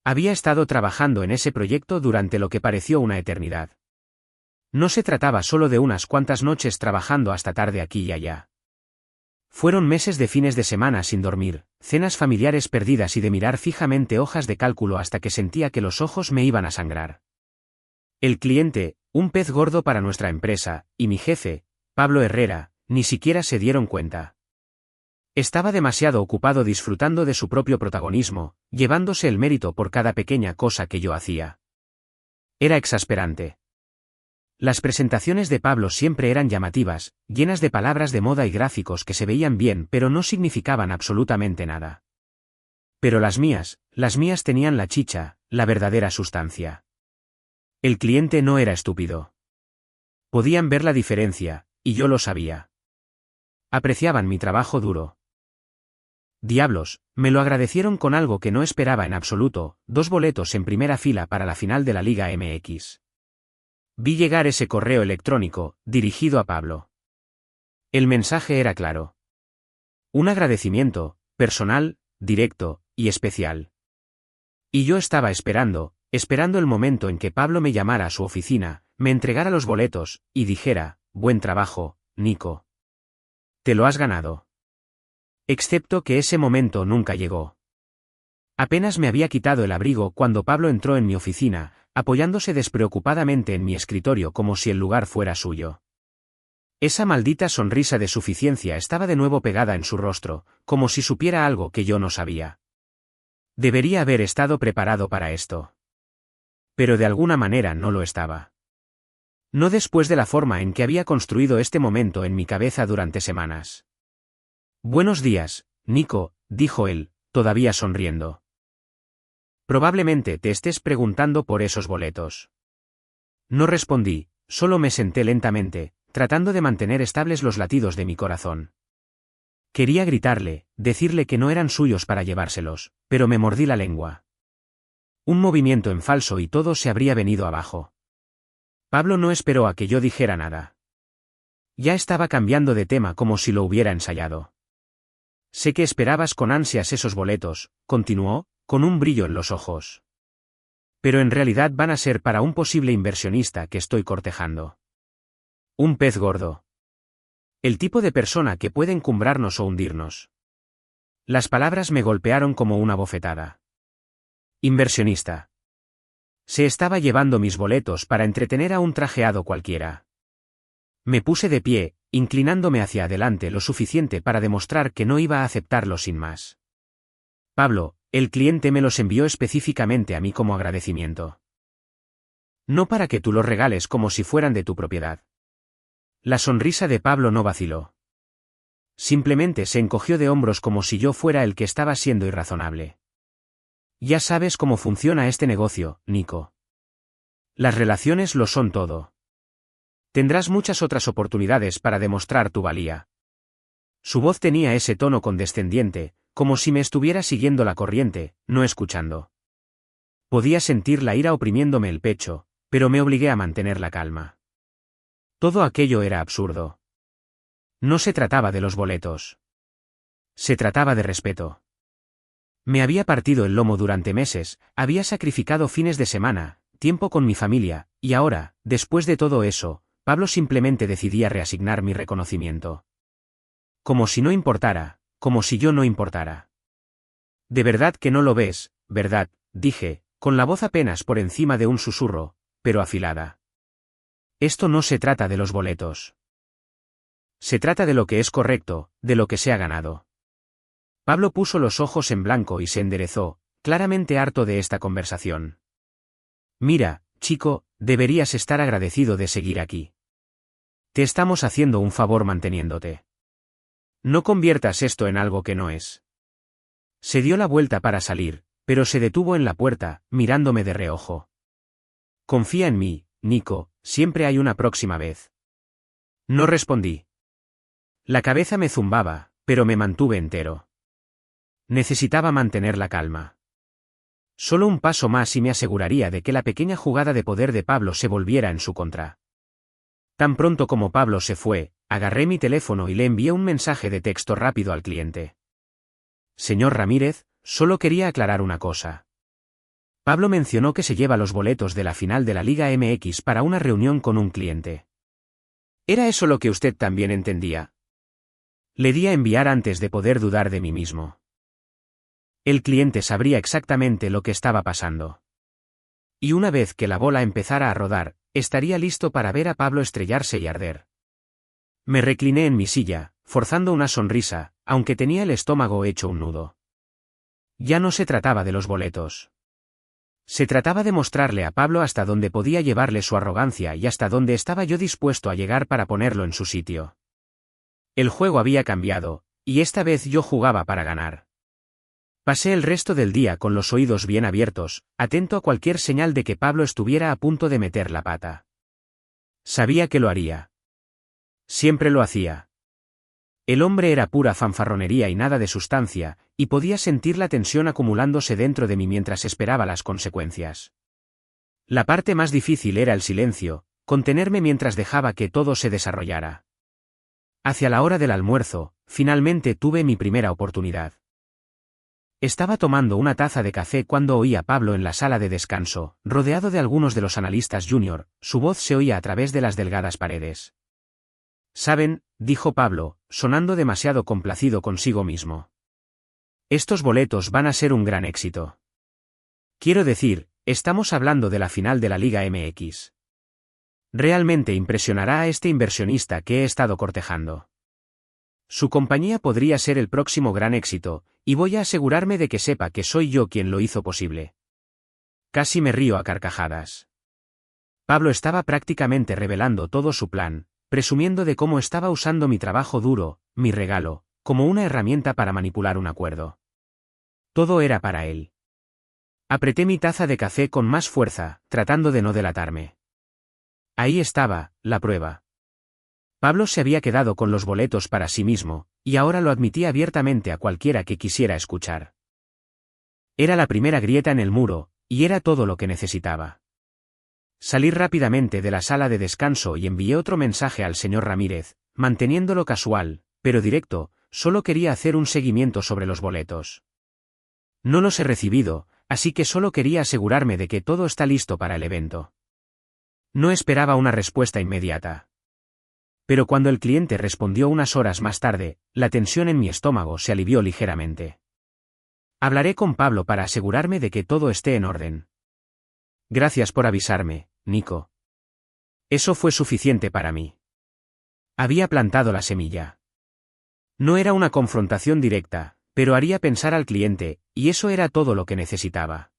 Había estado trabajando en ese proyecto durante lo que pareció una eternidad. No se trataba solo de unas cuantas noches trabajando hasta tarde aquí y allá. Fueron meses de fines de semana sin dormir, cenas familiares perdidas y de mirar fijamente hojas de cálculo hasta que sentía que los ojos me iban a sangrar. El cliente, un pez gordo para nuestra empresa, y mi jefe, Pablo Herrera, ni siquiera se dieron cuenta. Estaba demasiado ocupado disfrutando de su propio protagonismo, llevándose el mérito por cada pequeña cosa que yo hacía. Era exasperante. Las presentaciones de Pablo siempre eran llamativas, llenas de palabras de moda y gráficos que se veían bien pero no significaban absolutamente nada. Pero las mías tenían la chicha, la verdadera sustancia. El cliente no era estúpido. Podían ver la diferencia, y yo lo sabía. Apreciaban mi trabajo duro. Diablos, me lo agradecieron con algo que no esperaba en absoluto, 2 boletos en primera fila para la final de la Liga MX. Vi llegar ese correo electrónico, dirigido a Pablo. El mensaje era claro. Un agradecimiento, personal, directo, y especial. Y yo estaba esperando el momento en que Pablo me llamara a su oficina, me entregara los boletos, y dijera, buen trabajo, Nico. Te lo has ganado. Excepto que ese momento nunca llegó. Apenas me había quitado el abrigo cuando Pablo entró en mi oficina, apoyándose despreocupadamente en mi escritorio como si el lugar fuera suyo. Esa maldita sonrisa de suficiencia estaba de nuevo pegada en su rostro, como si supiera algo que yo no sabía. Debería haber estado preparado para esto. Pero de alguna manera no lo estaba. No después de la forma en que había construido este momento en mi cabeza durante semanas. Buenos días, Nico, dijo él, todavía sonriendo. Probablemente te estés preguntando por esos boletos. No respondí, solo me senté lentamente, tratando de mantener estables los latidos de mi corazón. Quería gritarle, decirle que no eran suyos para llevárselos, pero me mordí la lengua. Un movimiento en falso y todo se habría venido abajo. Pablo no esperó a que yo dijera nada. Ya estaba cambiando de tema como si lo hubiera ensayado. Sé que esperabas con ansias esos boletos, continuó, con un brillo en los ojos. Pero en realidad van a ser para un posible inversionista que estoy cortejando. Un pez gordo. El tipo de persona que puede encumbrarnos o hundirnos. Las palabras me golpearon como una bofetada. Inversionista. Se estaba llevando mis boletos para entretener a un trajeado cualquiera. Me puse de pie, inclinándome hacia adelante lo suficiente para demostrar que no iba a aceptarlo sin más. Pablo, el cliente me los envió específicamente a mí como agradecimiento. No para que tú los regales como si fueran de tu propiedad. La sonrisa de Pablo no vaciló. Simplemente se encogió de hombros como si yo fuera el que estaba siendo irrazonable. Ya sabes cómo funciona este negocio, Nico. Las relaciones lo son todo. Tendrás muchas otras oportunidades para demostrar tu valía. Su voz tenía ese tono condescendiente, como si me estuviera siguiendo la corriente, no escuchando. Podía sentir la ira oprimiéndome el pecho, pero me obligué a mantener la calma. Todo aquello era absurdo. No se trataba de los boletos. Se trataba de respeto. Me había partido el lomo durante meses, había sacrificado fines de semana, tiempo con mi familia, y ahora, después de todo eso, Pablo simplemente decidía reasignar mi reconocimiento. Como si no importara, como si yo no importara. De verdad que no lo ves, ¿verdad?, dije, con la voz apenas por encima de un susurro, pero afilada. Esto no se trata de los boletos. Se trata de lo que es correcto, de lo que se ha ganado. Pablo puso los ojos en blanco y se enderezó, claramente harto de esta conversación. Mira, chico, deberías estar agradecido de seguir aquí. Te estamos haciendo un favor manteniéndote. No conviertas esto en algo que no es. Se dio la vuelta para salir, pero se detuvo en la puerta, mirándome de reojo. Confía en mí, Nico, siempre hay una próxima vez. No respondí. La cabeza me zumbaba, pero me mantuve entero. Necesitaba mantener la calma. Solo un paso más y me aseguraría de que la pequeña jugada de poder de Pablo se volviera en su contra. Tan pronto como Pablo se fue, agarré mi teléfono y le envié un mensaje de texto rápido al cliente. Señor Ramírez, solo quería aclarar una cosa. Pablo mencionó que se lleva los boletos de la final de la Liga MX para una reunión con un cliente. ¿Era eso lo que usted también entendía? Le di a enviar antes de poder dudar de mí mismo. El cliente sabría exactamente lo que estaba pasando. Y una vez que la bola empezara a rodar, estaría listo para ver a Pablo estrellarse y arder. Me recliné en mi silla, forzando una sonrisa, aunque tenía el estómago hecho un nudo. Ya no se trataba de los boletos. Se trataba de mostrarle a Pablo hasta dónde podía llevarle su arrogancia y hasta dónde estaba yo dispuesto a llegar para ponerlo en su sitio. El juego había cambiado, y esta vez yo jugaba para ganar. Pasé el resto del día con los oídos bien abiertos, atento a cualquier señal de que Pablo estuviera a punto de meter la pata. Sabía que lo haría. Siempre lo hacía. El hombre era pura fanfarronería y nada de sustancia, y podía sentir la tensión acumulándose dentro de mí mientras esperaba las consecuencias. La parte más difícil era el silencio, contenerme mientras dejaba que todo se desarrollara. Hacia la hora del almuerzo, finalmente tuve mi primera oportunidad. Estaba tomando una taza de café cuando oí a Pablo en la sala de descanso, rodeado de algunos de los analistas junior, su voz se oía a través de las delgadas paredes. «Saben», dijo Pablo, sonando demasiado complacido consigo mismo. «Estos boletos van a ser un gran éxito. Quiero decir, estamos hablando de la final de la Liga MX. Realmente impresionará a este inversionista que he estado cortejando. Su compañía podría ser el próximo gran éxito, y voy a asegurarme de que sepa que soy yo quien lo hizo posible». Casi me río a carcajadas. Pablo estaba prácticamente revelando todo su plan, presumiendo de cómo estaba usando mi trabajo duro, mi regalo, como una herramienta para manipular un acuerdo. Todo era para él. Apreté mi taza de café con más fuerza, tratando de no delatarme. Ahí estaba, la prueba. Pablo se había quedado con los boletos para sí mismo, y ahora lo admitía abiertamente a cualquiera que quisiera escuchar. Era la primera grieta en el muro, y era todo lo que necesitaba. Salí rápidamente de la sala de descanso y envié otro mensaje al señor Ramírez, manteniéndolo casual, pero directo, solo quería hacer un seguimiento sobre los boletos. No los he recibido, así que solo quería asegurarme de que todo está listo para el evento. No esperaba una respuesta inmediata. Pero cuando el cliente respondió unas horas más tarde, la tensión en mi estómago se alivió ligeramente. Hablaré con Pablo para asegurarme de que todo esté en orden. Gracias por avisarme, Nico. Eso fue suficiente para mí. Había plantado la semilla. No era una confrontación directa, pero haría pensar al cliente, y eso era todo lo que necesitaba.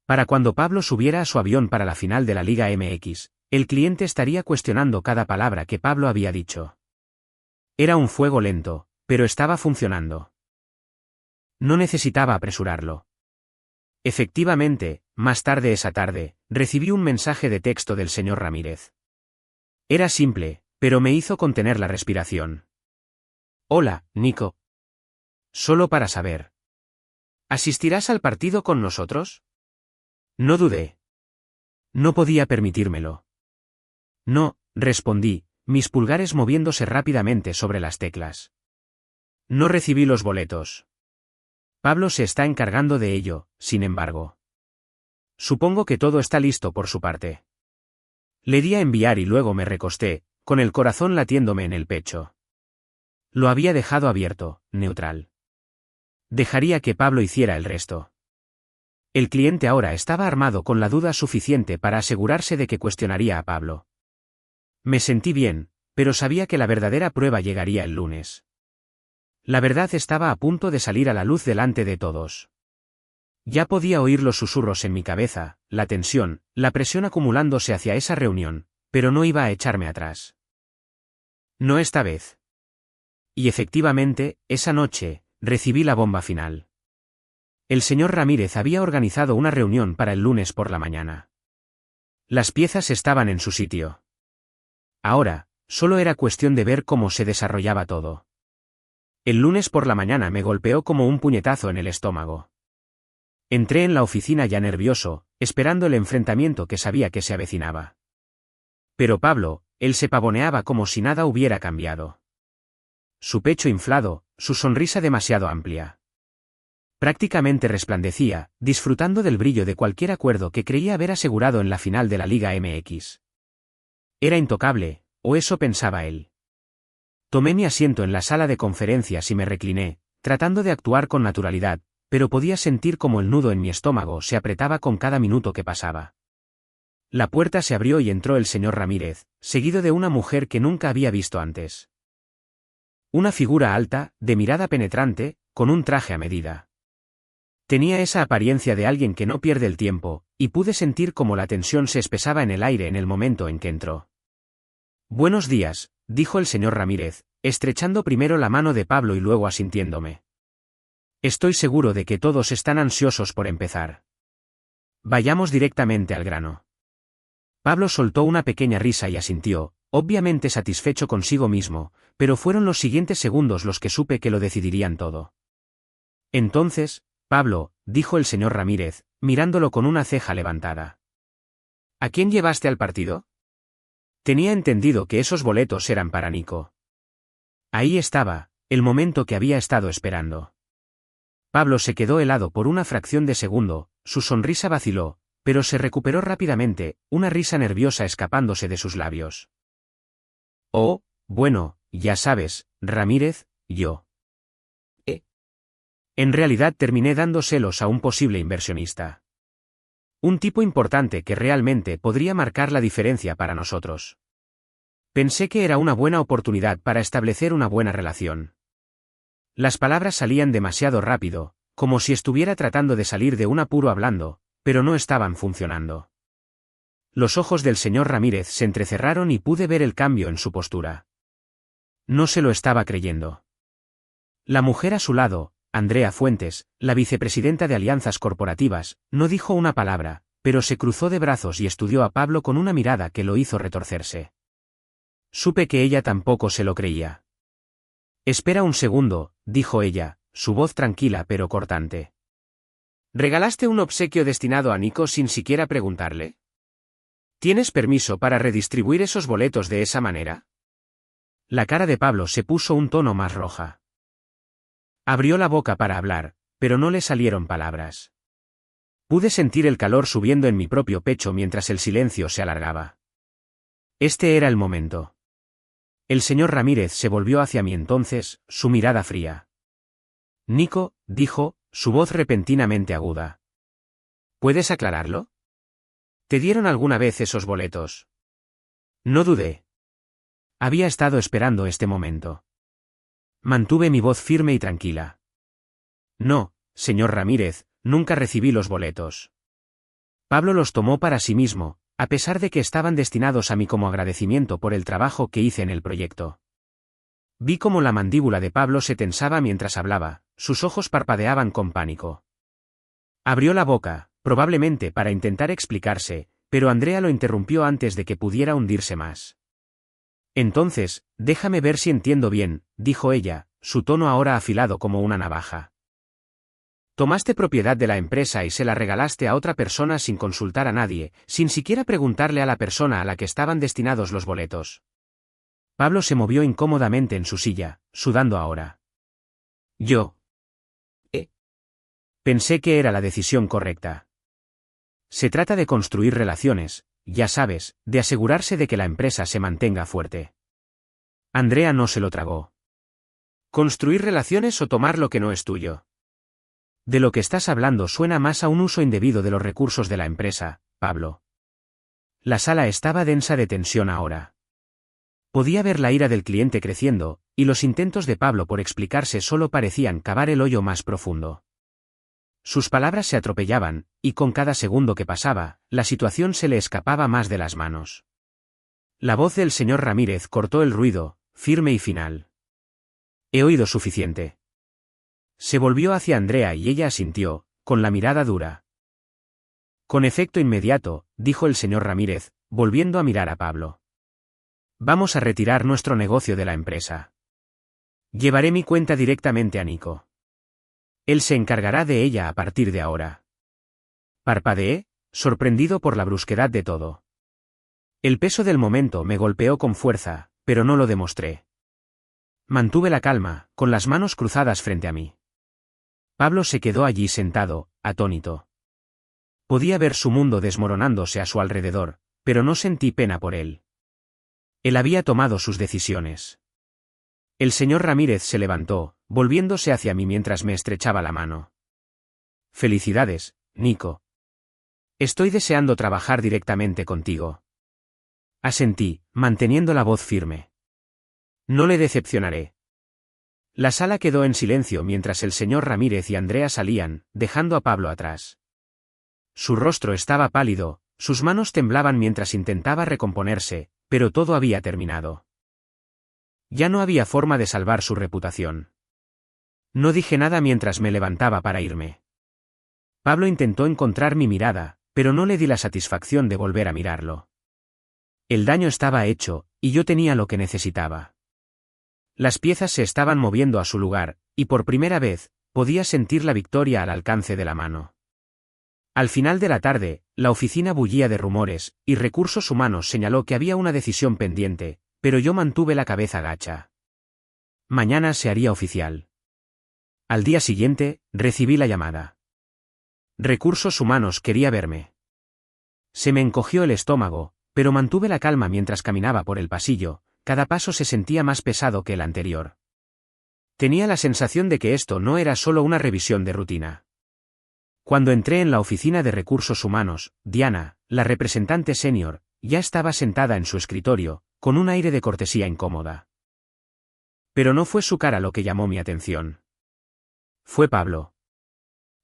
Para cuando Pablo subiera a su avión para la final de la Liga MX, el cliente estaría cuestionando cada palabra que Pablo había dicho. Era un fuego lento, pero estaba funcionando. No necesitaba apresurarlo. Efectivamente, más tarde esa tarde, recibí un mensaje de texto del señor Ramírez. Era simple, pero me hizo contener la respiración. Hola, Nico. Solo para saber. ¿Asistirás al partido con nosotros? No dudé. No podía permitírmelo. No, respondí, mis pulgares moviéndose rápidamente sobre las teclas. No recibí los boletos. Pablo se está encargando de ello, sin embargo. Supongo que todo está listo por su parte. Le di a enviar y luego me recosté, con el corazón latiéndome en el pecho. Lo había dejado abierto, neutral. Dejaría que Pablo hiciera el resto. El cliente ahora estaba armado con la duda suficiente para asegurarse de que cuestionaría a Pablo. Me sentí bien, pero sabía que la verdadera prueba llegaría el lunes. La verdad estaba a punto de salir a la luz delante de todos. Ya podía oír los susurros en mi cabeza, la tensión, la presión acumulándose hacia esa reunión, pero no iba a echarme atrás. No esta vez. Y efectivamente, esa noche, recibí la bomba final. El señor Ramírez había organizado una reunión para el lunes por la mañana. Las piezas estaban en su sitio. Ahora, solo era cuestión de ver cómo se desarrollaba todo. El lunes por la mañana me golpeó como un puñetazo en el estómago. Entré en la oficina ya nervioso, esperando el enfrentamiento que sabía que se avecinaba. Pero Pablo, él se pavoneaba como si nada hubiera cambiado. Su pecho inflado, su sonrisa demasiado amplia. Prácticamente resplandecía, disfrutando del brillo de cualquier acuerdo que creía haber asegurado en la final de la Liga MX. Era intocable, o eso pensaba él. Tomé mi asiento en la sala de conferencias y me recliné, tratando de actuar con naturalidad, pero podía sentir como el nudo en mi estómago se apretaba con cada minuto que pasaba. La puerta se abrió y entró el señor Ramírez, seguido de una mujer que nunca había visto antes. Una figura alta, de mirada penetrante, con un traje a medida. Tenía esa apariencia de alguien que no pierde el tiempo, y pude sentir cómo la tensión se espesaba en el aire en el momento en que entró. «Buenos días», dijo el señor Ramírez, estrechando primero la mano de Pablo y luego asintiéndome. «Estoy seguro de que todos están ansiosos por empezar. Vayamos directamente al grano». Pablo soltó una pequeña risa y asintió, obviamente satisfecho consigo mismo, pero fueron los siguientes segundos los que supe que lo decidirían todo. «Entonces, Pablo», dijo el señor Ramírez, mirándolo con una ceja levantada. «¿A quién llevaste al partido?» Tenía entendido que esos boletos eran para Nico. Ahí estaba, el momento que había estado esperando. Pablo se quedó helado por una fracción de segundo, su sonrisa vaciló, pero se recuperó rápidamente, una risa nerviosa escapándose de sus labios. «Oh, bueno, ya sabes, Ramírez, yo». En realidad terminé dando celos a un posible inversionista. Un tipo importante que realmente podría marcar la diferencia para nosotros. Pensé que era una buena oportunidad para establecer una buena relación. Las palabras salían demasiado rápido, como si estuviera tratando de salir de un apuro hablando, pero no estaban funcionando. Los ojos del señor Ramírez se entrecerraron y pude ver el cambio en su postura. No se lo estaba creyendo. La mujer a su lado, Andrea Fuentes, la vicepresidenta de Alianzas Corporativas, no dijo una palabra, pero se cruzó de brazos y estudió a Pablo con una mirada que lo hizo retorcerse. Supe que ella tampoco se lo creía. «Espera un segundo», dijo ella, su voz tranquila pero cortante. «¿Regalaste un obsequio destinado a Nico sin siquiera preguntarle? ¿Tienes permiso para redistribuir esos boletos de esa manera?» La cara de Pablo se puso un tono más roja. Abrió la boca para hablar, pero no le salieron palabras. Pude sentir el calor subiendo en mi propio pecho mientras el silencio se alargaba. Este era el momento. El señor Ramírez se volvió hacia mí entonces, su mirada fría. «Nico», dijo, su voz repentinamente aguda. «¿Puedes aclararlo? ¿Te dieron alguna vez esos boletos?» No dudé. Había estado esperando este momento. Mantuve mi voz firme y tranquila. «No, señor Ramírez, nunca recibí los boletos». Pablo los tomó para sí mismo, a pesar de que estaban destinados a mí como agradecimiento por el trabajo que hice en el proyecto. Vi cómo la mandíbula de Pablo se tensaba mientras hablaba, sus ojos parpadeaban con pánico. Abrió la boca, probablemente para intentar explicarse, pero Andrea lo interrumpió antes de que pudiera hundirse más. «Entonces, déjame ver si entiendo bien», dijo ella, su tono ahora afilado como una navaja. «Tomaste propiedad de la empresa y se la regalaste a otra persona sin consultar a nadie, sin siquiera preguntarle a la persona a la que estaban destinados los boletos». Pablo se movió incómodamente en su silla, sudando ahora. «Yo. Pensé que era la decisión correcta. Se trata de construir relaciones, ya sabes, de asegurarse de que la empresa se mantenga fuerte». Andrea no se lo tragó. «¿Construir relaciones o tomar lo que no es tuyo?» De lo que estás hablando suena más a un uso indebido de los recursos de la empresa, Pablo. La sala estaba densa de tensión ahora. Podía ver la ira del cliente creciendo, y los intentos de Pablo por explicarse solo parecían cavar el hoyo más profundo. Sus palabras se atropellaban, y con cada segundo que pasaba, la situación se le escapaba más de las manos. La voz del señor Ramírez cortó el ruido, firme y final. «He oído suficiente». Se volvió hacia Andrea y ella asintió, con la mirada dura. «Con efecto inmediato», dijo el señor Ramírez, volviendo a mirar a Pablo. «Vamos a retirar nuestro negocio de la empresa. Llevaré mi cuenta directamente a Nico. Él se encargará de ella a partir de ahora». Parpadeé, sorprendido por la brusquedad de todo. El peso del momento me golpeó con fuerza, pero no lo demostré. Mantuve la calma, con las manos cruzadas frente a mí. Pablo se quedó allí sentado, atónito. Podía ver su mundo desmoronándose a su alrededor, pero no sentí pena por él. Él había tomado sus decisiones. El señor Ramírez se levantó, volviéndose hacia mí mientras me estrechaba la mano. Felicidades, Nico. Estoy deseando trabajar directamente contigo. Asentí, manteniendo la voz firme. No le decepcionaré. La sala quedó en silencio mientras el señor Ramírez y Andrea salían, dejando a Pablo atrás. Su rostro estaba pálido, sus manos temblaban mientras intentaba recomponerse, pero todo había terminado. Ya no había forma de salvar su reputación. No dije nada mientras me levantaba para irme. Pablo intentó encontrar mi mirada, pero no le di la satisfacción de volver a mirarlo. El daño estaba hecho, y yo tenía lo que necesitaba. Las piezas se estaban moviendo a su lugar, y por primera vez, podía sentir la victoria al alcance de la mano. Al final de la tarde, la oficina bullía de rumores, y Recursos Humanos señaló que había una decisión pendiente, pero yo mantuve la cabeza gacha. Mañana se haría oficial. Al día siguiente, recibí la llamada. Recursos Humanos quería verme. Se me encogió el estómago, pero mantuve la calma mientras caminaba por el pasillo, cada paso se sentía más pesado que el anterior. Tenía la sensación de que esto no era solo una revisión de rutina. Cuando entré en la oficina de Recursos Humanos, Diana, la representante senior, ya estaba sentada en su escritorio, con un aire de cortesía incómoda. Pero no fue su cara lo que llamó mi atención. Fue Pablo.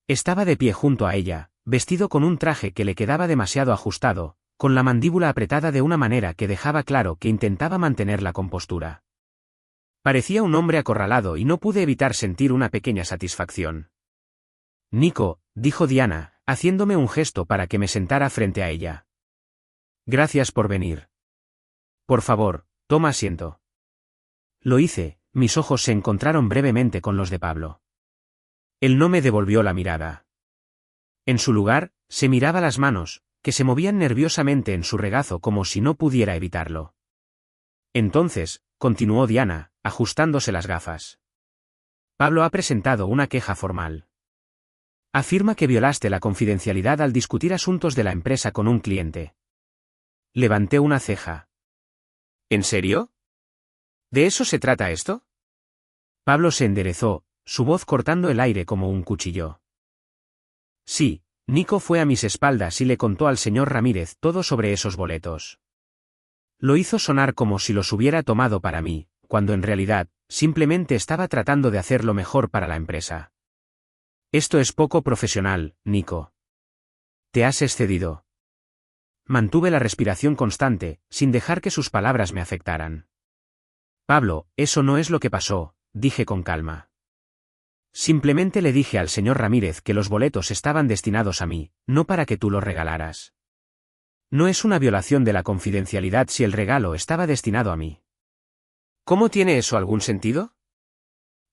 Estaba de pie junto a ella, vestido con un traje que le quedaba demasiado ajustado, con la mandíbula apretada de una manera que dejaba claro que intentaba mantener la compostura. Parecía un hombre acorralado y no pude evitar sentir una pequeña satisfacción. Nico, dijo Diana, haciéndome un gesto para que me sentara frente a ella. Gracias por venir. Por favor, toma asiento. Lo hice, mis ojos se encontraron brevemente con los de Pablo. Él no me devolvió la mirada. En su lugar, se miraba las manos, que se movían nerviosamente en su regazo como si no pudiera evitarlo. Entonces, continuó Diana, ajustándose las gafas. Pablo ha presentado una queja formal. Afirma que violaste la confidencialidad al discutir asuntos de la empresa con un cliente. Levanté una ceja. ¿En serio? ¿De eso se trata esto? Pablo se enderezó, su voz cortando el aire como un cuchillo. Sí, Nico fue a mis espaldas y le contó al señor Ramírez todo sobre esos boletos. Lo hizo sonar como si los hubiera tomado para mí, cuando en realidad, simplemente estaba tratando de hacer lo mejor para la empresa. Esto es poco profesional, Nico. Te has excedido. Mantuve la respiración constante, sin dejar que sus palabras me afectaran. Pablo, eso no es lo que pasó, dije con calma. Simplemente le dije al señor Ramírez que los boletos estaban destinados a mí, no para que tú los regalaras. No es una violación de la confidencialidad si el regalo estaba destinado a mí. ¿Cómo tiene eso algún sentido?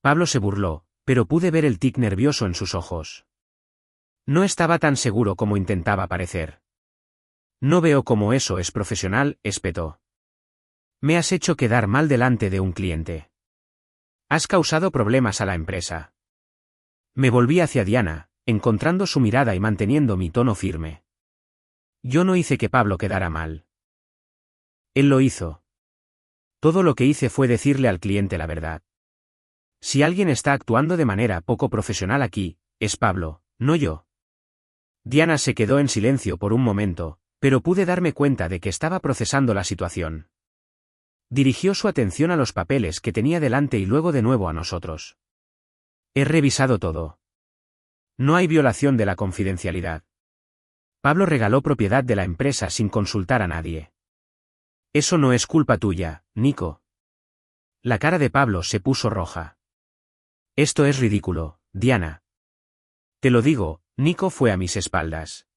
Pablo se burló, pero pude ver el tic nervioso en sus ojos. No estaba tan seguro como intentaba parecer. No veo cómo eso es profesional, espetó. Me has hecho quedar mal delante de un cliente. Has causado problemas a la empresa. Me volví hacia Diana, encontrando su mirada y manteniendo mi tono firme. Yo no hice que Pablo quedara mal. Él lo hizo. Todo lo que hice fue decirle al cliente la verdad. Si alguien está actuando de manera poco profesional aquí, es Pablo, no yo. Diana se quedó en silencio por un momento, pero pude darme cuenta de que estaba procesando la situación. Dirigió su atención a los papeles que tenía delante y luego de nuevo a nosotros. He revisado todo. No hay violación de la confidencialidad. Pablo regaló propiedad de la empresa sin consultar a nadie. Eso no es culpa tuya, Nico. La cara de Pablo se puso roja. Esto es ridículo, Diana. Te lo digo, Nico fue a mis espaldas.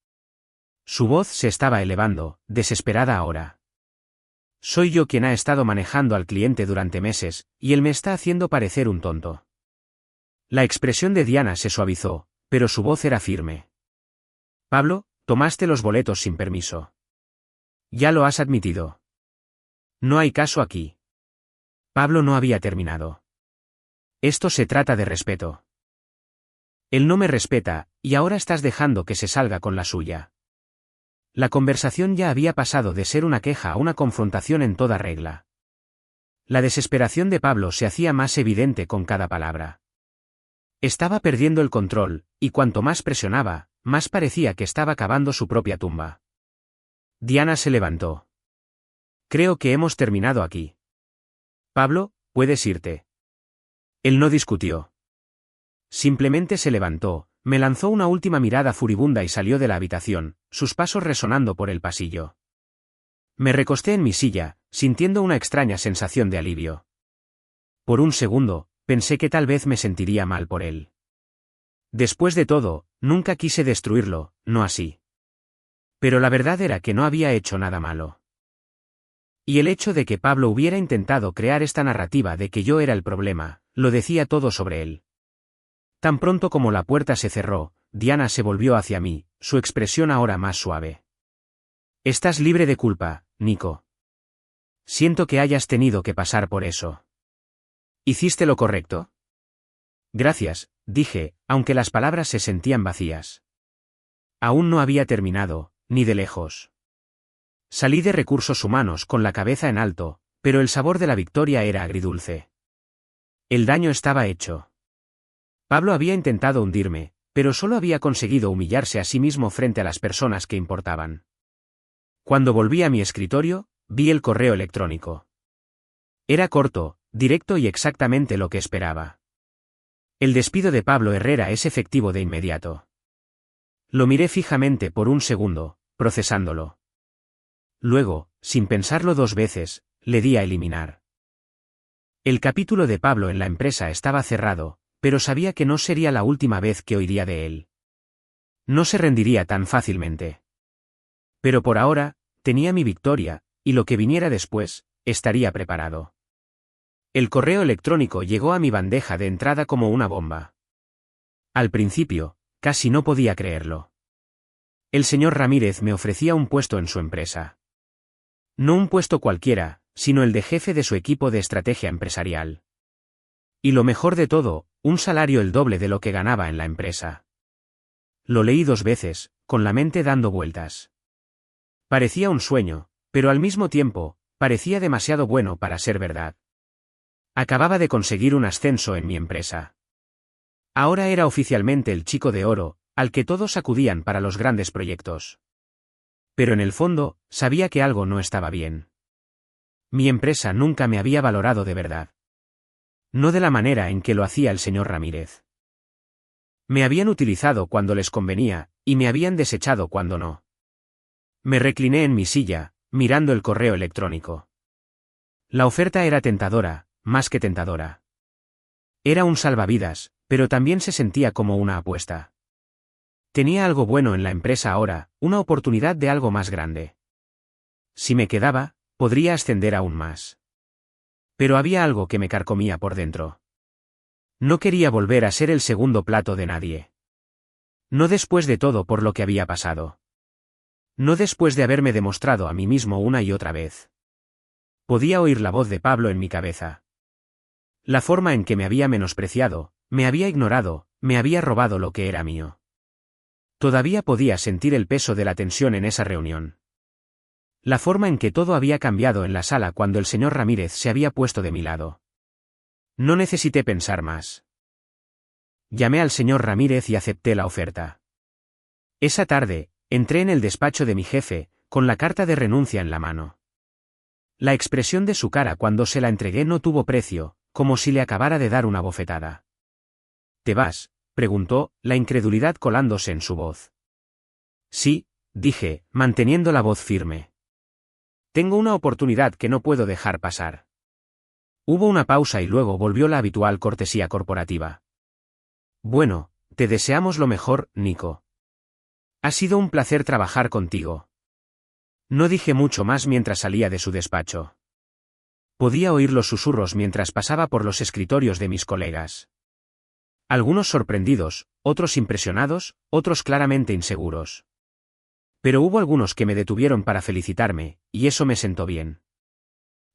Su voz se estaba elevando, desesperada ahora. Soy yo quien ha estado manejando al cliente durante meses, y él me está haciendo parecer un tonto. La expresión de Diana se suavizó, pero su voz era firme. Pablo, tomaste los boletos sin permiso. Ya lo has admitido. No hay caso aquí. Pablo no había terminado. Esto se trata de respeto. Él no me respeta, y ahora estás dejando que se salga con la suya. La conversación ya había pasado de ser una queja a una confrontación en toda regla. La desesperación de Pablo se hacía más evidente con cada palabra. Estaba perdiendo el control, y cuanto más presionaba, más parecía que estaba cavando su propia tumba. Diana se levantó. Creo que hemos terminado aquí. Pablo, puedes irte. Él no discutió. Simplemente se levantó, me lanzó una última mirada furibunda y salió de la habitación, sus pasos resonando por el pasillo. Me recosté en mi silla, sintiendo una extraña sensación de alivio. Por un segundo, pensé que tal vez me sentiría mal por él. Después de todo, nunca quise destruirlo, no así. Pero la verdad era que no había hecho nada malo. Y el hecho de que Pablo hubiera intentado crear esta narrativa de que yo era el problema, lo decía todo sobre él. Tan pronto como la puerta se cerró, Diana se volvió hacia mí, su expresión ahora más suave. Estás libre de culpa, Nico. Siento que hayas tenido que pasar por eso. ¿Hiciste lo correcto? Gracias, dije, aunque las palabras se sentían vacías. Aún no había terminado, ni de lejos. Salí de recursos humanos con la cabeza en alto, pero el sabor de la victoria era agridulce. El daño estaba hecho. Pablo había intentado hundirme, pero solo había conseguido humillarse a sí mismo frente a las personas que importaban. Cuando volví a mi escritorio, vi el correo electrónico. Era corto, directo y exactamente lo que esperaba. El despido de Pablo Herrera es efectivo de inmediato. Lo miré fijamente por un segundo, procesándolo. Luego, sin pensarlo dos veces, le di a eliminar. El capítulo de Pablo en la empresa estaba cerrado, pero sabía que no sería la última vez que oiría de él. No se rendiría tan fácilmente. Pero por ahora, tenía mi victoria, y lo que viniera después, estaría preparado. El correo electrónico llegó a mi bandeja de entrada como una bomba. Al principio, casi no podía creerlo. El señor Ramírez me ofrecía un puesto en su empresa. No un puesto cualquiera, sino el de jefe de su equipo de estrategia empresarial. Y lo mejor de todo, un salario el doble de lo que ganaba en la empresa. Lo leí 2 veces, con la mente dando vueltas. Parecía un sueño, pero al mismo tiempo, parecía demasiado bueno para ser verdad. Acababa de conseguir un ascenso en mi empresa. Ahora era oficialmente el chico de oro, al que todos acudían para los grandes proyectos. Pero en el fondo, sabía que algo no estaba bien. Mi empresa nunca me había valorado de verdad. No de la manera en que lo hacía el señor Ramírez. Me habían utilizado cuando les convenía, y me habían desechado cuando no. Me recliné en mi silla, mirando el correo electrónico. La oferta era tentadora, más que tentadora. Era un salvavidas, pero también se sentía como una apuesta. Tenía algo bueno en la empresa ahora, una oportunidad de algo más grande. Si me quedaba, podría ascender aún más. Pero había algo que me carcomía por dentro. No quería volver a ser el segundo plato de nadie. No después de todo por lo que había pasado. No después de haberme demostrado a mí mismo una y otra vez. Podía oír la voz de Pablo en mi cabeza. La forma en que me había menospreciado, me había ignorado, me había robado lo que era mío. Todavía podía sentir el peso de la tensión en esa reunión. La forma en que todo había cambiado en la sala cuando el señor Ramírez se había puesto de mi lado. No necesité pensar más. Llamé al señor Ramírez y acepté la oferta. Esa tarde, entré en el despacho de mi jefe, con la carta de renuncia en la mano. La expresión de su cara cuando se la entregué no tuvo precio, como si le acabara de dar una bofetada. ¿Te vas?, preguntó, la incredulidad colándose en su voz. Sí, dije, manteniendo la voz firme. Tengo una oportunidad que no puedo dejar pasar. Hubo una pausa y luego volvió la habitual cortesía corporativa. Bueno, te deseamos lo mejor, Nico. Ha sido un placer trabajar contigo. No dije mucho más mientras salía de su despacho. Podía oír los susurros mientras pasaba por los escritorios de mis colegas. Algunos sorprendidos, otros impresionados, otros claramente inseguros. Pero hubo algunos que me detuvieron para felicitarme, y eso me sentó bien.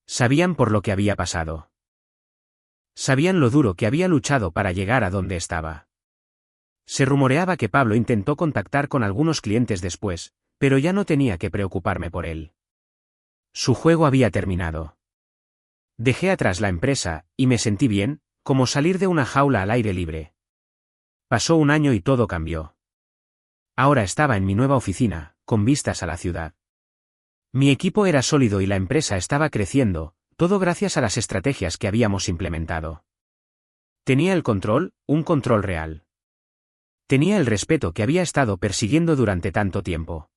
Sabían por lo que había pasado. Sabían lo duro que había luchado para llegar a donde estaba. Se rumoreaba que Pablo intentó contactar con algunos clientes después, pero ya no tenía que preocuparme por él. Su juego había terminado. Dejé atrás la empresa, y me sentí bien, como salir de una jaula al aire libre. Pasó un año y todo cambió. Ahora estaba en mi nueva oficina, con vistas a la ciudad. Mi equipo era sólido y la empresa estaba creciendo, todo gracias a las estrategias que habíamos implementado. Tenía el control, un control real. Tenía el respeto que había estado persiguiendo durante tanto tiempo.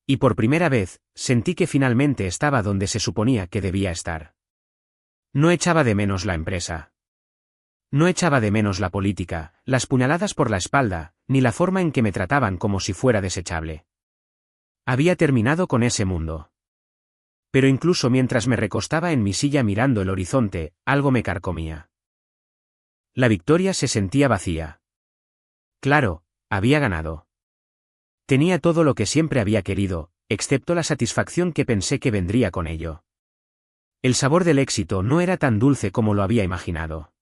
Y por primera vez, sentí que finalmente estaba donde se suponía que debía estar. No echaba de menos la empresa. No echaba de menos la política, las puñaladas por la espalda, ni la forma en que me trataban como si fuera desechable. Había terminado con ese mundo. Pero incluso mientras me recostaba en mi silla mirando el horizonte, algo me carcomía. La victoria se sentía vacía. Claro, había ganado. Tenía todo lo que siempre había querido, excepto la satisfacción que pensé que vendría con ello. El sabor del éxito no era tan dulce como lo había imaginado.